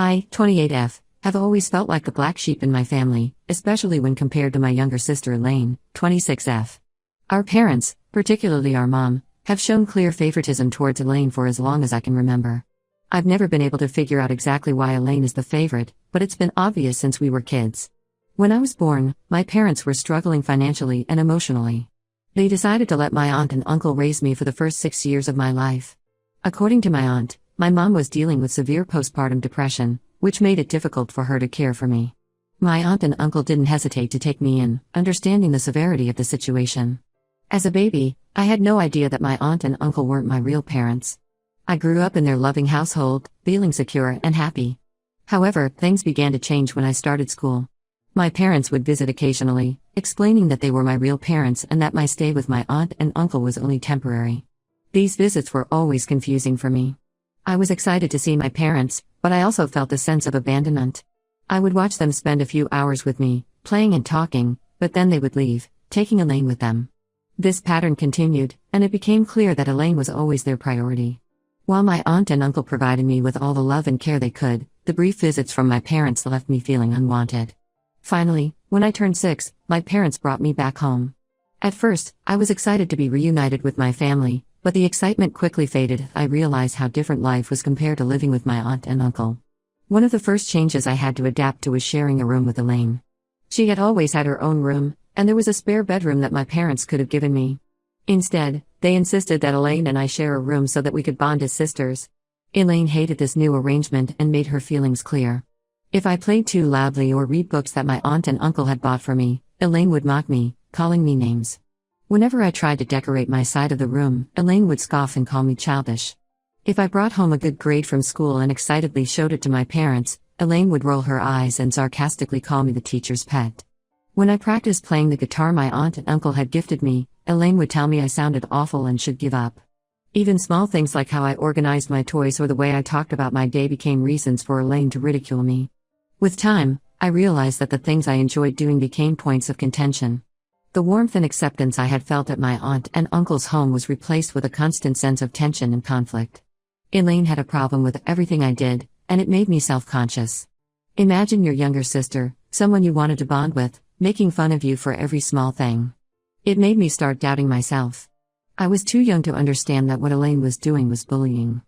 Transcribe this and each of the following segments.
I, 28F, have always felt like the black sheep in my family, especially when compared to my younger sister Elaine, 26F. Our parents, particularly our mom, have shown clear favoritism towards Elaine for as long as I can remember. I've never been able to figure out exactly why Elaine is the favorite, but it's been obvious since we were kids. When I was born, my parents were struggling financially and emotionally. They decided to let my aunt and uncle raise me for the first 6 years of my life. According to my aunt, my mom was dealing with severe postpartum depression, which made it difficult for her to care for me. My aunt and uncle didn't hesitate to take me in, understanding the severity of the situation. As a baby, I had no idea that my aunt and uncle weren't my real parents. I grew up in their loving household, feeling secure and happy. However, things began to change when I started school. My parents would visit occasionally, explaining that they were my real parents and that my stay with my aunt and uncle was only temporary. These visits were always confusing for me. I was excited to see my parents, but I also felt a sense of abandonment. I would watch them spend a few hours with me, playing and talking, but then they would leave, taking Elaine with them. This pattern continued, and it became clear that Elaine was always their priority. While my aunt and uncle provided me with all the love and care they could, the brief visits from my parents left me feeling unwanted. Finally, when I turned 6, my parents brought me back home. At first, I was excited to be reunited with my family, but the excitement quickly faded. I realized how different life was compared to living with my aunt and uncle. One of the first changes I had to adapt to was sharing a room with Elaine. She had always had her own room, and there was a spare bedroom that my parents could have given me. Instead, they insisted that Elaine and I share a room so that we could bond as sisters. Elaine hated this new arrangement and made her feelings clear. If I played too loudly or read books that my aunt and uncle had bought for me, Elaine would mock me, calling me names. Whenever I tried to decorate my side of the room, Elaine would scoff and call me childish. If I brought home a good grade from school and excitedly showed it to my parents, Elaine would roll her eyes and sarcastically call me the teacher's pet. When I practiced playing the guitar my aunt and uncle had gifted me, Elaine would tell me I sounded awful and should give up. Even small things like how I organized my toys or the way I talked about my day became reasons for Elaine to ridicule me. With time, I realized that the things I enjoyed doing became points of contention. The warmth and acceptance I had felt at my aunt and uncle's home was replaced with a constant sense of tension and conflict. Elaine had a problem with everything I did, and it made me self-conscious. Imagine your younger sister, someone you wanted to bond with, making fun of you for every small thing. It made me start doubting myself. I was too young to understand that what Elaine was doing was bullying.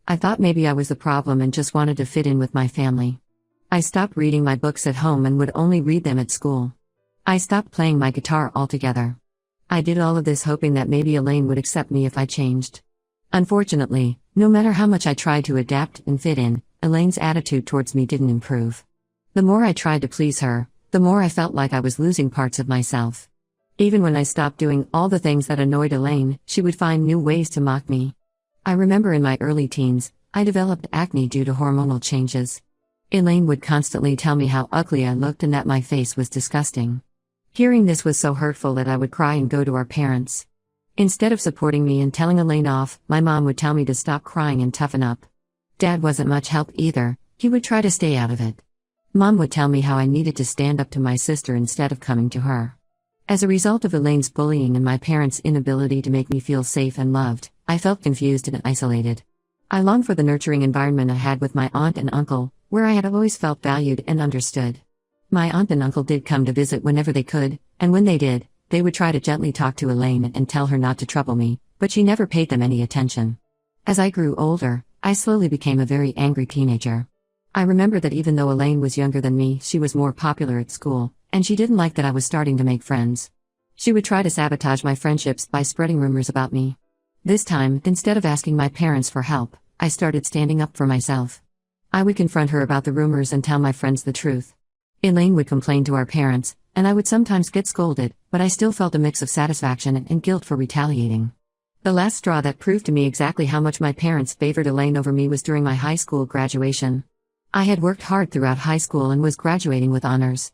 I thought maybe I was the problem and just wanted to fit in with my family. I stopped reading my books at home and would only read them at school. I stopped playing my guitar altogether. I did all of this hoping that maybe Elaine would accept me if I changed. Unfortunately, no matter how much I tried to adapt and fit in, Elaine's attitude towards me didn't improve. The more I tried to please her, the more I felt like I was losing parts of myself. Even when I stopped doing all the things that annoyed Elaine, she would find new ways to mock me. I remember in my early teens, I developed acne due to hormonal changes. Elaine would constantly tell me how ugly I looked and that my face was disgusting. Hearing this was so hurtful that I would cry and go to our parents. Instead of supporting me and telling Elaine off, my mom would tell me to stop crying and toughen up. Dad wasn't much help either, he would try to stay out of it. Mom would tell me how I needed to stand up to my sister instead of coming to her. As a result of Elaine's bullying and my parents' inability to make me feel safe and loved, I felt confused and isolated. I longed for the nurturing environment I had with my aunt and uncle, where I had always felt valued and understood. My aunt and uncle did come to visit whenever they could, and when they did, they would try to gently talk to Elaine and tell her not to trouble me, but she never paid them any attention. As I grew older, I slowly became a very angry teenager. I remember that even though Elaine was younger than me, she was more popular at school, and she didn't like that I was starting to make friends. She would try to sabotage my friendships by spreading rumors about me. This time, instead of asking my parents for help, I started standing up for myself. I would confront her about the rumors and tell my friends the truth. Elaine would complain to our parents, and I would sometimes get scolded, but I still felt a mix of satisfaction and guilt for retaliating. The last straw that proved to me exactly how much my parents favored Elaine over me was during my high school graduation. I had worked hard throughout high school and was graduating with honors.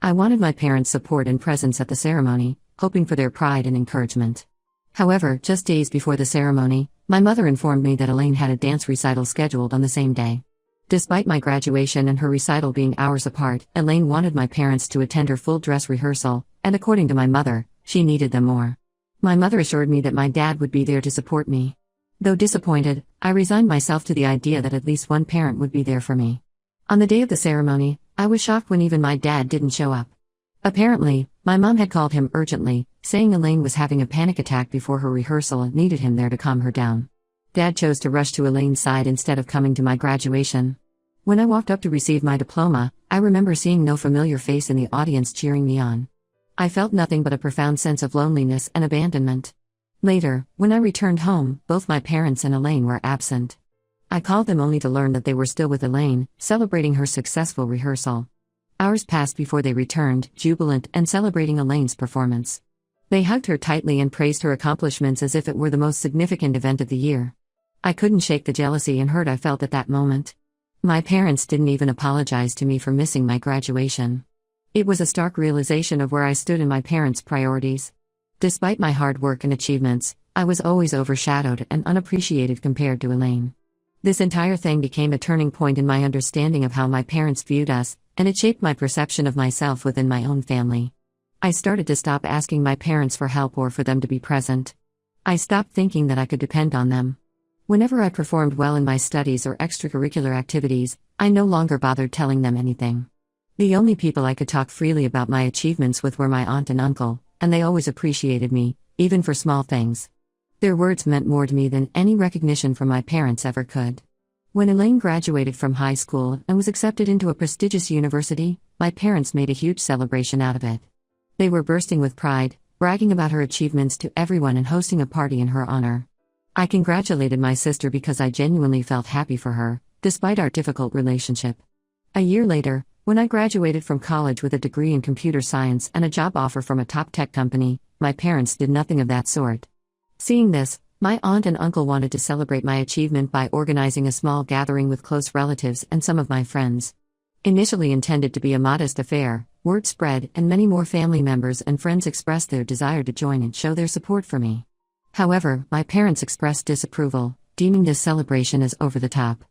I wanted my parents' support and presence at the ceremony, hoping for their pride and encouragement. However, just days before the ceremony, my mother informed me that Elaine had a dance recital scheduled on the same day. Despite my graduation and her recital being hours apart, Elaine wanted my parents to attend her full dress rehearsal, and according to my mother, she needed them more. My mother assured me that my dad would be there to support me. Though disappointed, I resigned myself to the idea that at least one parent would be there for me. On the day of the ceremony, I was shocked when even my dad didn't show up. Apparently, my mom had called him urgently, saying Elaine was having a panic attack before her rehearsal and needed him there to calm her down. Dad chose to rush to Elaine's side instead of coming to my graduation. When I walked up to receive my diploma, I remember seeing no familiar face in the audience cheering me on. I felt nothing but a profound sense of loneliness and abandonment. Later, when I returned home, both my parents and Elaine were absent. I called them only to learn that they were still with Elaine, celebrating her successful rehearsal. Hours passed before they returned, jubilant and celebrating Elaine's performance. They hugged her tightly and praised her accomplishments as if it were the most significant event of the year. I couldn't shake the jealousy and hurt I felt at that moment. My parents didn't even apologize to me for missing my graduation. It was a stark realization of where I stood in my parents' priorities. Despite my hard work and achievements, I was always overshadowed and unappreciated compared to Elaine. This entire thing became a turning point in my understanding of how my parents viewed us, and it shaped my perception of myself within my own family. I started to stop asking my parents for help or for them to be present. I stopped thinking that I could depend on them. Whenever I performed well in my studies or extracurricular activities, I no longer bothered telling them anything. The only people I could talk freely about my achievements with were my aunt and uncle, and they always appreciated me, even for small things. Their words meant more to me than any recognition from my parents ever could. When Elaine graduated from high school and was accepted into a prestigious university, my parents made a huge celebration out of it. They were bursting with pride, bragging about her achievements to everyone and hosting a party in her honor. I congratulated my sister because I genuinely felt happy for her, despite our difficult relationship. A year later, when I graduated from college with a degree in computer science and a job offer from a top tech company, my parents did nothing of that sort. Seeing this, my aunt and uncle wanted to celebrate my achievement by organizing a small gathering with close relatives and some of my friends. Initially intended to be a modest affair, word spread and many more family members and friends expressed their desire to join and show their support for me. However, my parents expressed disapproval, deeming this celebration as over the top.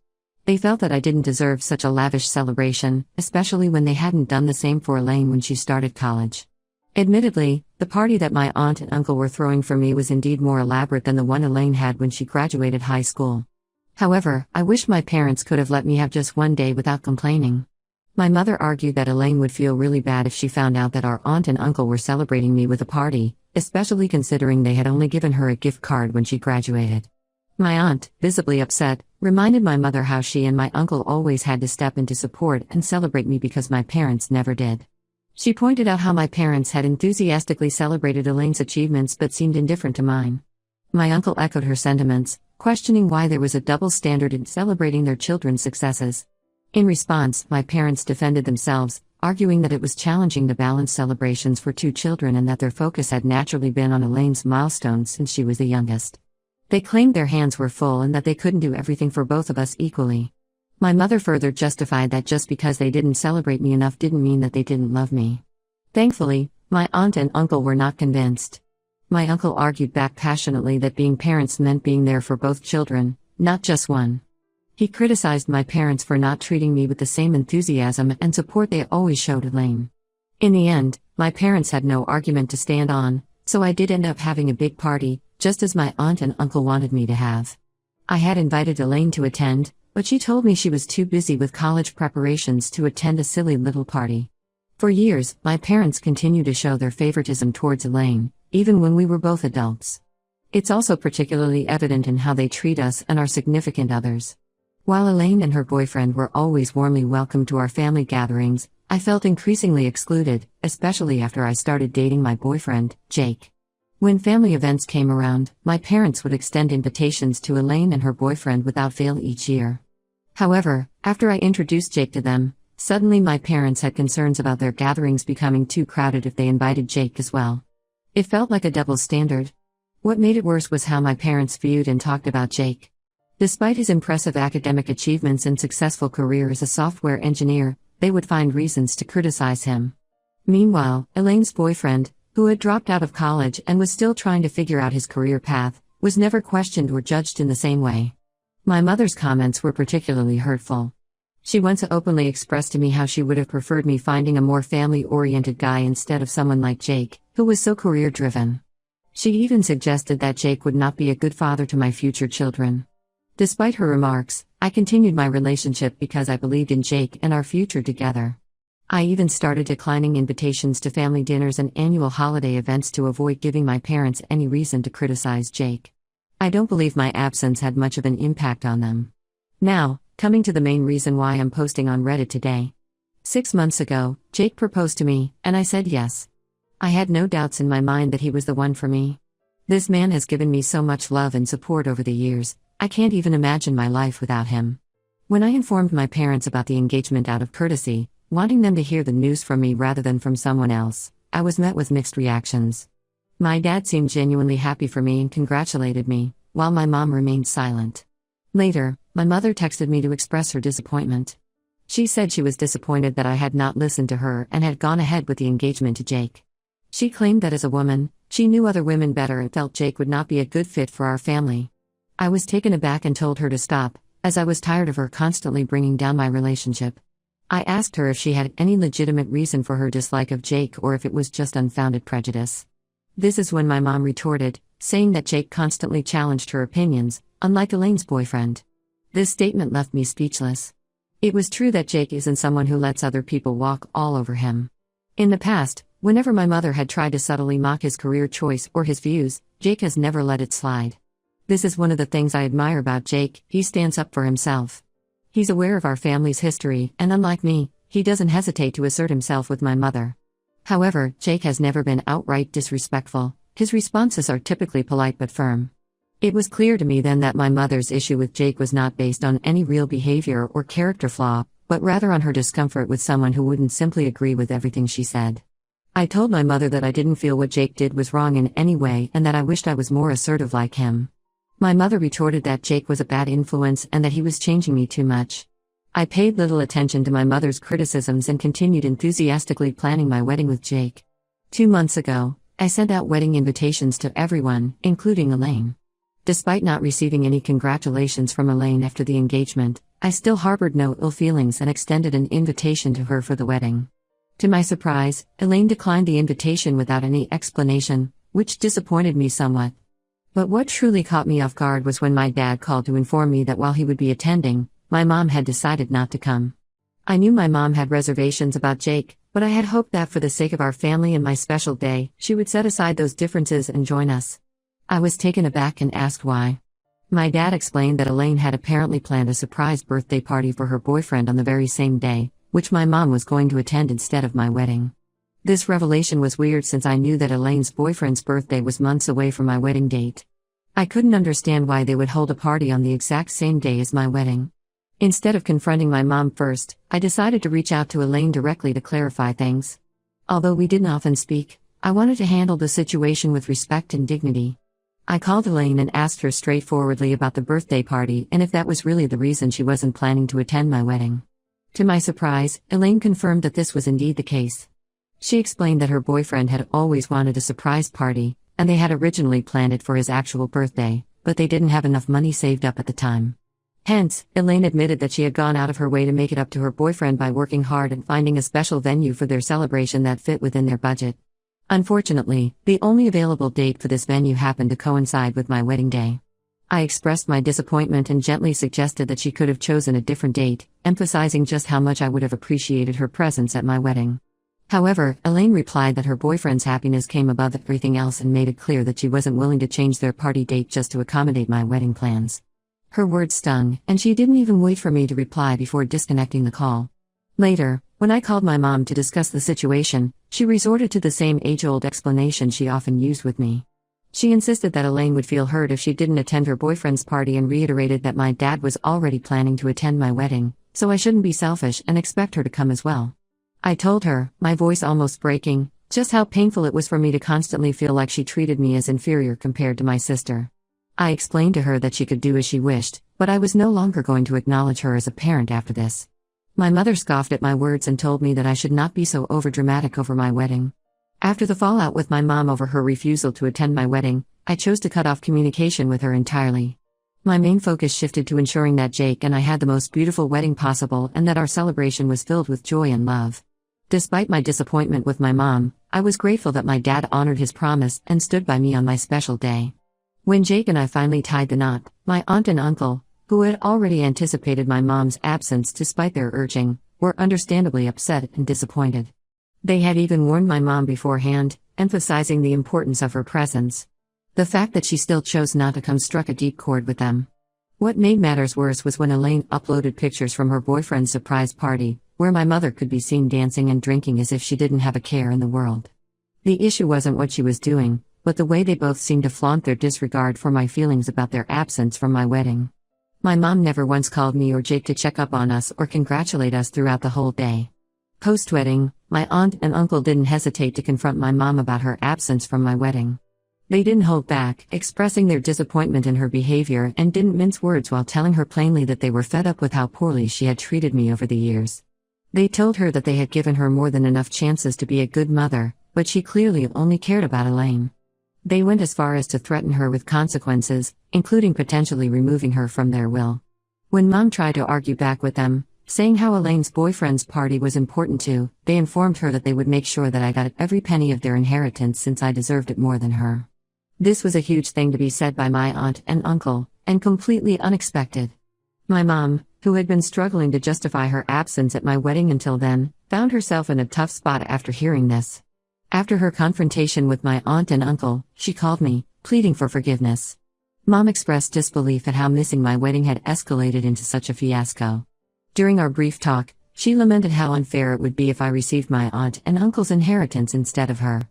They felt that I didn't deserve such a lavish celebration, especially when they hadn't done the same for Elaine when she started college. Admittedly, the party that my aunt and uncle were throwing for me was indeed more elaborate than the one Elaine had when she graduated high school. However, I wish my parents could have let me have just one day without complaining. My mother argued that Elaine would feel really bad if she found out that our aunt and uncle were celebrating me with a party, especially considering they had only given her a gift card when she graduated. My aunt, visibly upset, reminded my mother how she and my uncle always had to step in to support and celebrate me because my parents never did. She pointed out how my parents had enthusiastically celebrated Elaine's achievements but seemed indifferent to mine. My uncle echoed her sentiments, questioning why there was a double standard in celebrating their children's successes. In response, my parents defended themselves, arguing that it was challenging to balance celebrations for two children and that their focus had naturally been on Elaine's milestones since she was the youngest. They claimed their hands were full and that they couldn't do everything for both of us equally. My mother further justified that just because they didn't celebrate me enough didn't mean that they didn't love me. Thankfully, my aunt and uncle were not convinced. My uncle argued back passionately that being parents meant being there for both children, not just one. He criticized my parents for not treating me with the same enthusiasm and support they always showed Elaine. In the end, my parents had no argument to stand on, so I did end up having a big party, just as my aunt and uncle wanted me to have. I had invited Elaine to attend, but she told me she was too busy with college preparations to attend a silly little party. For years, my parents continued to show their favoritism towards Elaine, even when we were both adults. It's also particularly evident in how they treat us and our significant others. While Elaine and her boyfriend were always warmly welcomed to our family gatherings, I felt increasingly excluded, especially after I started dating my boyfriend, Jake. When family events came around, my parents would extend invitations to Elaine and her boyfriend without fail each year. However, after I introduced Jake to them, suddenly my parents had concerns about their gatherings becoming too crowded if they invited Jake as well. It felt like a double standard. What made it worse was how my parents viewed and talked about Jake. Despite his impressive academic achievements and successful career as a software engineer, they would find reasons to criticize him. Meanwhile, Elaine's boyfriend, who had dropped out of college and was still trying to figure out his career path, was never questioned or judged in the same way. My mother's comments were particularly hurtful. She once openly expressed to me how she would have preferred me finding a more family-oriented guy instead of someone like Jake, who was so career-driven. She even suggested that Jake would not be a good father to my future children. Despite her remarks, I continued my relationship because I believed in Jake and our future together. I even started declining invitations to family dinners and annual holiday events to avoid giving my parents any reason to criticize Jake. I don't believe my absence had much of an impact on them. Now, coming to the main reason why I'm posting on Reddit today. 6 months ago, Jake proposed to me, and I said yes. I had no doubts in my mind that he was the one for me. This man has given me so much love and support over the years, I can't even imagine my life without him. When I informed my parents about the engagement out of courtesy, wanting them to hear the news from me rather than from someone else, I was met with mixed reactions. My dad seemed genuinely happy for me and congratulated me, while my mom remained silent. Later, my mother texted me to express her disappointment. She said she was disappointed that I had not listened to her and had gone ahead with the engagement to Jake. She claimed that as a woman, she knew other women better and felt Jake would not be a good fit for our family. I was taken aback and told her to stop, as I was tired of her constantly bringing down my relationship. I asked her if she had any legitimate reason for her dislike of Jake or if it was just unfounded prejudice. This is when my mom retorted, saying that Jake constantly challenged her opinions, unlike Elaine's boyfriend. This statement left me speechless. It was true that Jake isn't someone who lets other people walk all over him. In the past, whenever my mother had tried to subtly mock his career choice or his views, Jake has never let it slide. This is one of the things I admire about Jake, he stands up for himself. He's aware of our family's history, and unlike me, he doesn't hesitate to assert himself with my mother. However, Jake has never been outright disrespectful, his responses are typically polite but firm. It was clear to me then that my mother's issue with Jake was not based on any real behavior or character flaw, but rather on her discomfort with someone who wouldn't simply agree with everything she said. I told my mother that I didn't feel what Jake did was wrong in any way and that I wished I was more assertive like him. My mother retorted that Jake was a bad influence and that he was changing me too much. I paid little attention to my mother's criticisms and continued enthusiastically planning my wedding with Jake. 2 months ago, I sent out wedding invitations to everyone, including Elaine. Despite not receiving any congratulations from Elaine after the engagement, I still harbored no ill feelings and extended an invitation to her for the wedding. To my surprise, Elaine declined the invitation without any explanation, which disappointed me somewhat. But what truly caught me off guard was when my dad called to inform me that while he would be attending, my mom had decided not to come. I knew my mom had reservations about Jake, but I had hoped that for the sake of our family and my special day, she would set aside those differences and join us. I was taken aback and asked why. My dad explained that Elaine had apparently planned a surprise birthday party for her boyfriend on the very same day, which my mom was going to attend instead of my wedding. This revelation was weird since I knew that Elaine's boyfriend's birthday was months away from my wedding date. I couldn't understand why they would hold a party on the exact same day as my wedding. Instead of confronting my mom first, I decided to reach out to Elaine directly to clarify things. Although we didn't often speak, I wanted to handle the situation with respect and dignity. I called Elaine and asked her straightforwardly about the birthday party and if that was really the reason she wasn't planning to attend my wedding. To my surprise, Elaine confirmed that this was indeed the case. She explained that her boyfriend had always wanted a surprise party, and they had originally planned it for his actual birthday, but they didn't have enough money saved up at the time. Hence, Elaine admitted that she had gone out of her way to make it up to her boyfriend by working hard and finding a special venue for their celebration that fit within their budget. Unfortunately, the only available date for this venue happened to coincide with my wedding day. I expressed my disappointment and gently suggested that she could have chosen a different date, emphasizing just how much I would have appreciated her presence at my wedding. However, Elaine replied that her boyfriend's happiness came above everything else and made it clear that she wasn't willing to change their party date just to accommodate my wedding plans. Her words stung, and she didn't even wait for me to reply before disconnecting the call. Later, when I called my mom to discuss the situation, she resorted to the same age-old explanation she often used with me. She insisted that Elaine would feel hurt if she didn't attend her boyfriend's party and reiterated that my dad was already planning to attend my wedding, so I shouldn't be selfish and expect her to come as well. I told her, my voice almost breaking, just how painful it was for me to constantly feel like she treated me as inferior compared to my sister. I explained to her that she could do as she wished, but I was no longer going to acknowledge her as a parent after this. My mother scoffed at my words and told me that I should not be so overdramatic over my wedding. After the fallout with my mom over her refusal to attend my wedding, I chose to cut off communication with her entirely. My main focus shifted to ensuring that Jake and I had the most beautiful wedding possible and that our celebration was filled with joy and love. Despite my disappointment with my mom, I was grateful that my dad honored his promise and stood by me on my special day. When Jake and I finally tied the knot, my aunt and uncle, who had already anticipated my mom's absence despite their urging, were understandably upset and disappointed. They had even warned my mom beforehand, emphasizing the importance of her presence. The fact that she still chose not to come struck a deep chord with them. What made matters worse was when Elaine uploaded pictures from her boyfriend's surprise party, where my mother could be seen dancing and drinking as if she didn't have a care in the world. The issue wasn't what she was doing, but the way they both seemed to flaunt their disregard for my feelings about their absence from my wedding. My mom never once called me or Jake to check up on us or congratulate us throughout the whole day. Post-wedding, my aunt and uncle didn't hesitate to confront my mom about her absence from my wedding. They didn't hold back, expressing their disappointment in her behavior and didn't mince words while telling her plainly that they were fed up with how poorly she had treated me over the years. They told her that they had given her more than enough chances to be a good mother, but she clearly only cared about Elaine. They went as far as to threaten her with consequences, including potentially removing her from their will. When Mom tried to argue back with them, saying how Elaine's boyfriend's party was important too, they informed her that they would make sure that I got every penny of their inheritance since I deserved it more than her. This was a huge thing to be said by my aunt and uncle, and completely unexpected. My mom, who had been struggling to justify her absence at my wedding until then, found herself in a tough spot after hearing this. After her confrontation with my aunt and uncle, she called me, pleading for forgiveness. Mom expressed disbelief at how missing my wedding had escalated into such a fiasco. During our brief talk, she lamented how unfair it would be if I received my aunt and uncle's inheritance instead of her.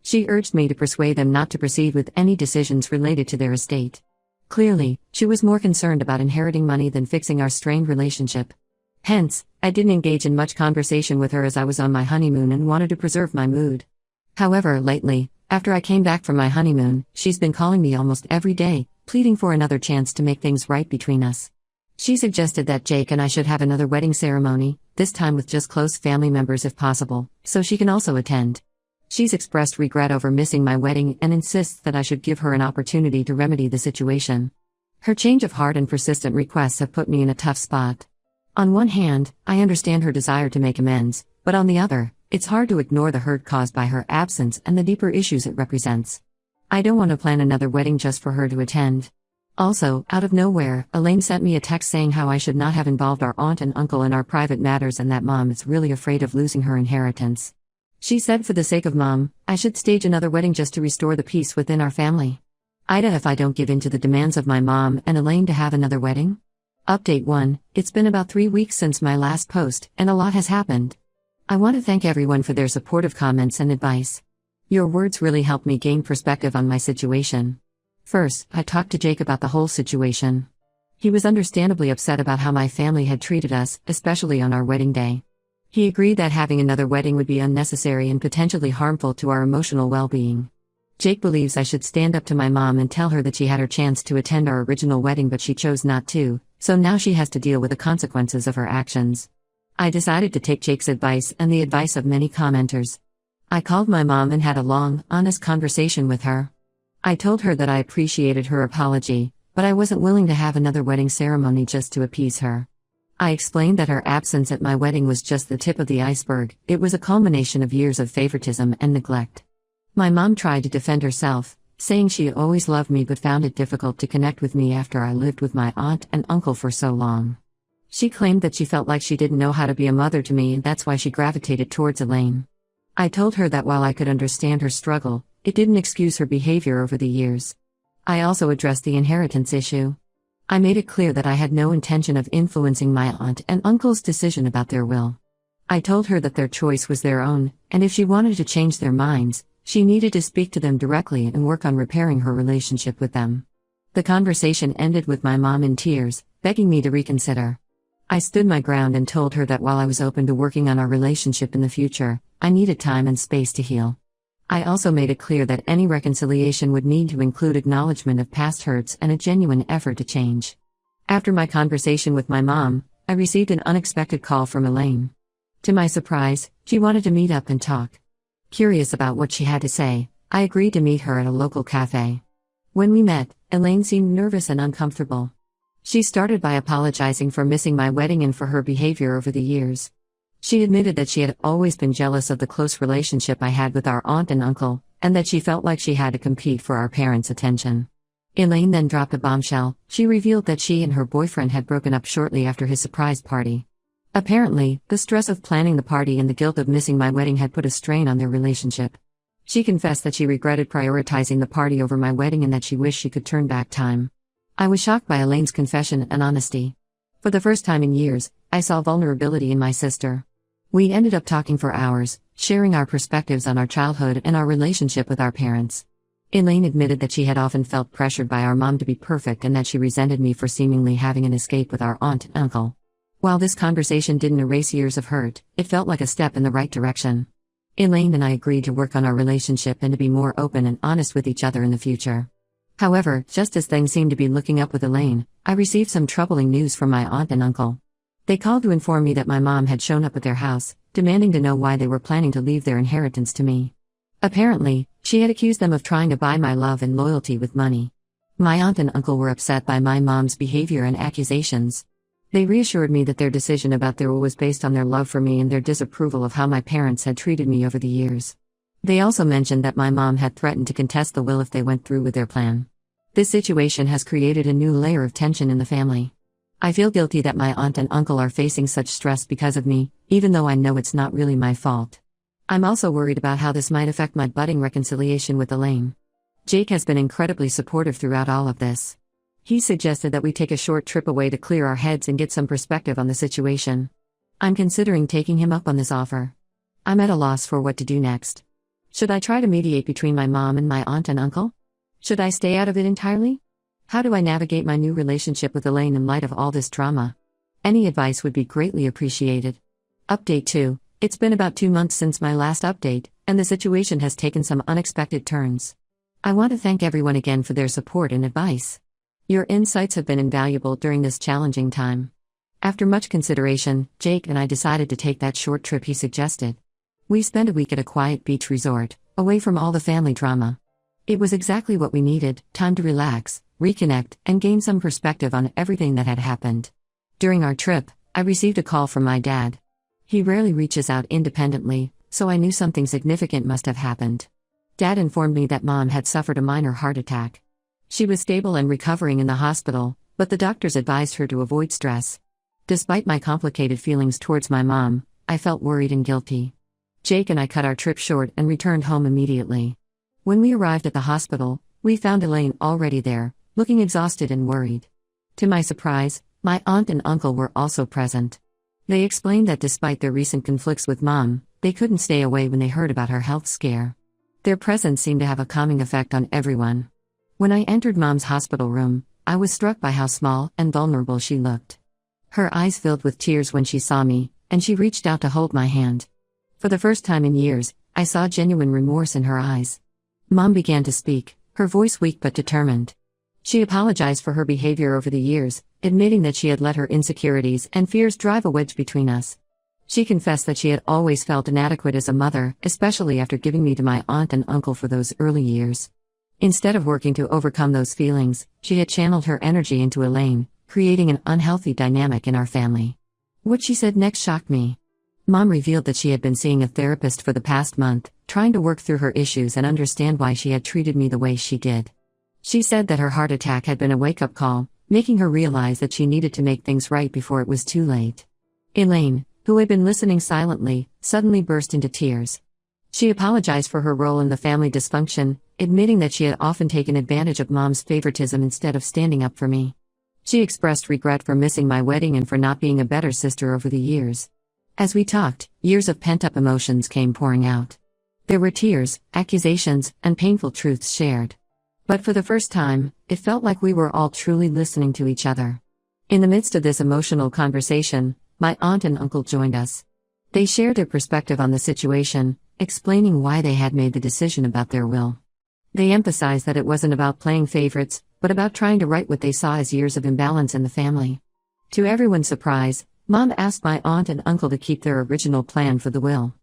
She urged me to persuade them not to proceed with any decisions related to their estate. Clearly, she was more concerned about inheriting money than fixing our strained relationship. Hence, I didn't engage in much conversation with her as I was on my honeymoon and wanted to preserve my mood. However, lately, after I came back from my honeymoon, she's been calling me almost every day, pleading for another chance to make things right between us. She suggested that Jake and I should have another wedding ceremony, this time with just close family members if possible, so she can also attend. She's expressed regret over missing my wedding and insists that I should give her an opportunity to remedy the situation. Her change of heart and persistent requests have put me in a tough spot. On one hand, I understand her desire to make amends, but on the other, it's hard to ignore the hurt caused by her absence and the deeper issues it represents. I don't want to plan another wedding just for her to attend. Also, out of nowhere, Elaine sent me a text saying how I should not have involved our aunt and uncle in our private matters and that Mom is really afraid of losing her inheritance. She said for the sake of Mom, I should stage another wedding just to restore the peace within our family. Ida, if I don't give in to the demands of my mom and Elaine to have another wedding? Update 1, it's been about 3 weeks since my last post, and a lot has happened. I want to thank everyone for their supportive comments and advice. Your words really helped me gain perspective on my situation. First, I talked to Jake about the whole situation. He was understandably upset about how my family had treated us, especially on our wedding day. He agreed that having another wedding would be unnecessary and potentially harmful to our emotional well-being. Jake believes I should stand up to my mom and tell her that she had her chance to attend our original wedding but she chose not to, so now she has to deal with the consequences of her actions. I decided to take Jake's advice and the advice of many commenters. I called my mom and had a long, honest conversation with her. I told her that I appreciated her apology, but I wasn't willing to have another wedding ceremony just to appease her. I explained that her absence at my wedding was just the tip of the iceberg, it was a culmination of years of favoritism and neglect. My mom tried to defend herself, saying she always loved me but found it difficult to connect with me after I lived with my aunt and uncle for so long. She claimed that she felt like she didn't know how to be a mother to me and that's why she gravitated towards Elaine. I told her that while I could understand her struggle, it didn't excuse her behavior over the years. I also addressed the inheritance issue. I made it clear that I had no intention of influencing my aunt and uncle's decision about their will. I told her that their choice was their own, and if she wanted to change their minds, she needed to speak to them directly and work on repairing her relationship with them. The conversation ended with my mom in tears, begging me to reconsider. I stood my ground and told her that while I was open to working on our relationship in the future, I needed time and space to heal. I also made it clear that any reconciliation would need to include acknowledgement of past hurts and a genuine effort to change. After my conversation with my mom, I received an unexpected call from Elaine. To my surprise, she wanted to meet up and talk. Curious about what she had to say, I agreed to meet her at a local cafe. When we met, Elaine seemed nervous and uncomfortable. She started by apologizing for missing my wedding and for her behavior over the years. She admitted that she had always been jealous of the close relationship I had with our aunt and uncle, and that she felt like she had to compete for our parents' attention. Elaine then dropped a bombshell. She revealed that she and her boyfriend had broken up shortly after his surprise party. Apparently, the stress of planning the party and the guilt of missing my wedding had put a strain on their relationship. She confessed that she regretted prioritizing the party over my wedding and that she wished she could turn back time. I was shocked by Elaine's confession and honesty. For the first time in years, I saw vulnerability in my sister. We ended up talking for hours, sharing our perspectives on our childhood and our relationship with our parents. Elaine admitted that she had often felt pressured by our mom to be perfect and that she resented me for seemingly having an escape with our aunt and uncle. While this conversation didn't erase years of hurt, it felt like a step in the right direction. Elaine and I agreed to work on our relationship and to be more open and honest with each other in the future. However, just as things seemed to be looking up with Elaine, I received some troubling news from my aunt and uncle. They called to inform me that my mom had shown up at their house, demanding to know why they were planning to leave their inheritance to me. Apparently, she had accused them of trying to buy my love and loyalty with money. My aunt and uncle were upset by my mom's behavior and accusations. They reassured me that their decision about their will was based on their love for me and their disapproval of how my parents had treated me over the years. They also mentioned that my mom had threatened to contest the will if they went through with their plan. This situation has created a new layer of tension in the family. I feel guilty that my aunt and uncle are facing such stress because of me, even though I know it's not really my fault. I'm also worried about how this might affect my budding reconciliation with Elaine. Jake has been incredibly supportive throughout all of this. He suggested that we take a short trip away to clear our heads and get some perspective on the situation. I'm considering taking him up on this offer. I'm at a loss for what to do next. Should I try to mediate between my mom and my aunt and uncle? Should I stay out of it entirely? How do I navigate my new relationship with Elaine in light of all this drama? Any advice would be greatly appreciated. Update 2. It's been about 2 months since my last update, and the situation has taken some unexpected turns. I want to thank everyone again for their support and advice. Your insights have been invaluable during this challenging time. After much consideration, Jake and I decided to take that short trip he suggested. We spent a week at a quiet beach resort, away from all the family drama. It was exactly what we needed: time to relax, reconnect, and gain some perspective on everything that had happened. During our trip, I received a call from my dad. He rarely reaches out independently, so I knew something significant must have happened. Dad informed me that Mom had suffered a minor heart attack. She was stable and recovering in the hospital, but the doctors advised her to avoid stress. Despite my complicated feelings towards my mom, I felt worried and guilty. Jake and I cut our trip short and returned home immediately. When we arrived at the hospital, we found Elaine already there, looking exhausted and worried. To my surprise, my aunt and uncle were also present. They explained that despite their recent conflicts with Mom, they couldn't stay away when they heard about her health scare. Their presence seemed to have a calming effect on everyone. When I entered Mom's hospital room, I was struck by how small and vulnerable she looked. Her eyes filled with tears when she saw me, and she reached out to hold my hand. For the first time in years, I saw genuine remorse in her eyes. Mom began to speak, her voice weak but determined. She apologized for her behavior over the years, admitting that she had let her insecurities and fears drive a wedge between us. She confessed that she had always felt inadequate as a mother, especially after giving me to my aunt and uncle for those early years. Instead of working to overcome those feelings, she had channeled her energy into Elaine, creating an unhealthy dynamic in our family. What she said next shocked me. Mom revealed that she had been seeing a therapist for the past month, trying to work through her issues and understand why she had treated me the way she did. She said that her heart attack had been a wake-up call, making her realize that she needed to make things right before it was too late. Elaine, who had been listening silently, suddenly burst into tears. She apologized for her role in the family dysfunction, admitting that she had often taken advantage of Mom's favoritism instead of standing up for me. She expressed regret for missing my wedding and for not being a better sister over the years. As we talked, years of pent-up emotions came pouring out. There were tears, accusations, and painful truths shared. But for the first time, it felt like we were all truly listening to each other. In the midst of this emotional conversation, my aunt and uncle joined us. They shared their perspective on the situation, explaining why they had made the decision about their will. They emphasized that it wasn't about playing favorites, but about trying to right what they saw as years of imbalance in the family. To everyone's surprise, Mom asked my aunt and uncle to keep their original plan for the will.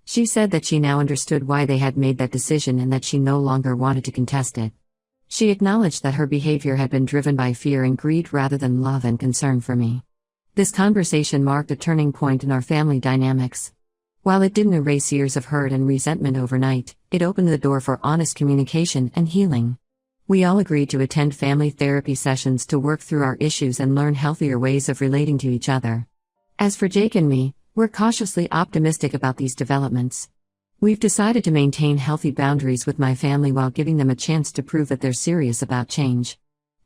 She said that she now understood why they had made that decision and that she no longer wanted to contest it. She acknowledged that her behavior had been driven by fear and greed rather than love and concern for me. This conversation marked a turning point in our family dynamics. While it didn't erase years of hurt and resentment overnight, it opened the door for honest communication and healing. We all agreed to attend family therapy sessions to work through our issues and learn healthier ways of relating to each other. As for Jake and me, we're cautiously optimistic about these developments. We've decided to maintain healthy boundaries with my family while giving them a chance to prove that they're serious about change.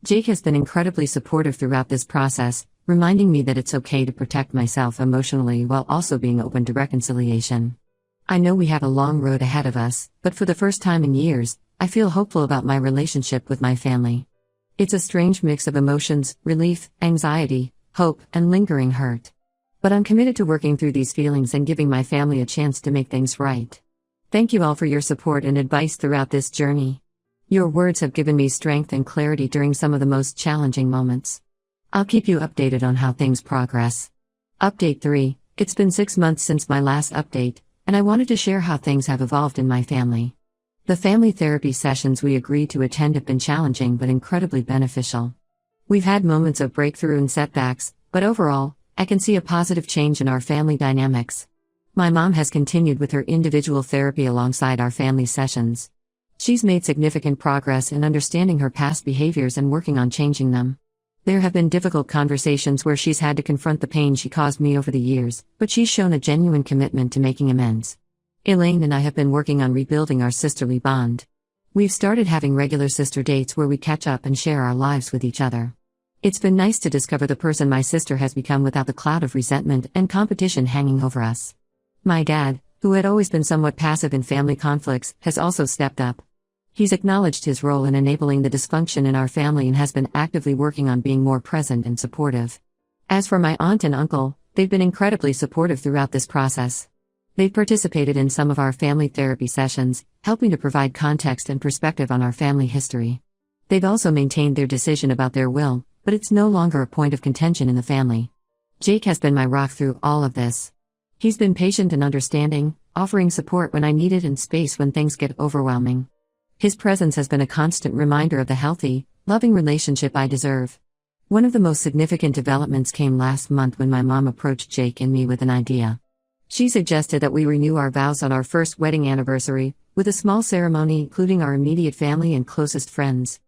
Jake has been incredibly supportive throughout this process, reminding me that it's okay to protect myself emotionally while also being open to reconciliation. I know we have a long road ahead of us, but for the first time in years, I feel hopeful about my relationship with my family. It's a strange mix of emotions, relief, anxiety, hope, and lingering hurt. But I'm committed to working through these feelings and giving my family a chance to make things right. Thank you all for your support and advice throughout this journey. Your words have given me strength and clarity during some of the most challenging moments. I'll keep you updated on how things progress. Update 3. It's been 6 months since my last update, and I wanted to share how things have evolved in my family. The family therapy sessions we agreed to attend have been challenging but incredibly beneficial. We've had moments of breakthrough and setbacks, but overall, I can see a positive change in our family dynamics. My mom has continued with her individual therapy alongside our family sessions. She's made significant progress in understanding her past behaviors and working on changing them. There have been difficult conversations where she's had to confront the pain she caused me over the years, but she's shown a genuine commitment to making amends. Elaine and I have been working on rebuilding our sisterly bond. We've started having regular sister dates where we catch up and share our lives with each other. It's been nice to discover the person my sister has become without the cloud of resentment and competition hanging over us. My dad, who had always been somewhat passive in family conflicts, has also stepped up. He's acknowledged his role in enabling the dysfunction in our family and has been actively working on being more present and supportive. As for my aunt and uncle, they've been incredibly supportive throughout this process. They've participated in some of our family therapy sessions, helping to provide context and perspective on our family history. They've also maintained their decision about their will, but it's no longer a point of contention in the family. Jake has been my rock through all of this. He's been patient and understanding, offering support when I need it and space when things get overwhelming. His presence has been a constant reminder of the healthy, loving relationship I deserve. One of the most significant developments came last month when my mom approached Jake and me with an idea. She suggested that we renew our vows on our first wedding anniversary, with a small ceremony including our immediate family and closest friends.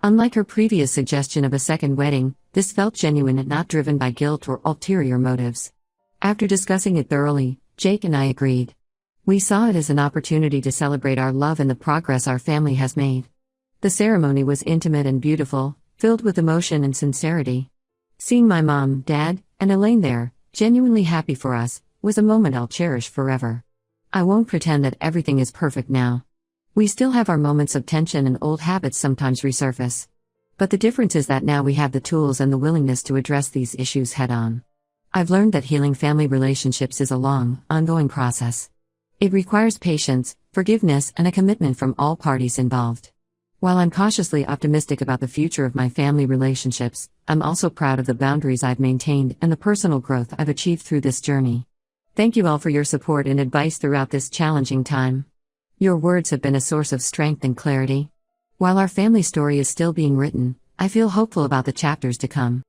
Unlike her previous suggestion of a second wedding, this felt genuine and not driven by guilt or ulterior motives. After discussing it thoroughly, Jake and I agreed. We saw it as an opportunity to celebrate our love and the progress our family has made. The ceremony was intimate and beautiful, filled with emotion and sincerity. Seeing my mom, dad, and Elaine there, genuinely happy for us, was a moment I'll cherish forever. I won't pretend that everything is perfect now. We still have our moments of tension and old habits sometimes resurface. But the difference is that now we have the tools and the willingness to address these issues head-on. I've learned that healing family relationships is a long, ongoing process. It requires patience, forgiveness, and a commitment from all parties involved. While I'm cautiously optimistic about the future of my family relationships, I'm also proud of the boundaries I've maintained and the personal growth I've achieved through this journey. Thank you all for your support and advice throughout this challenging time. Your words have been a source of strength and clarity. While our family story is still being written, I feel hopeful about the chapters to come.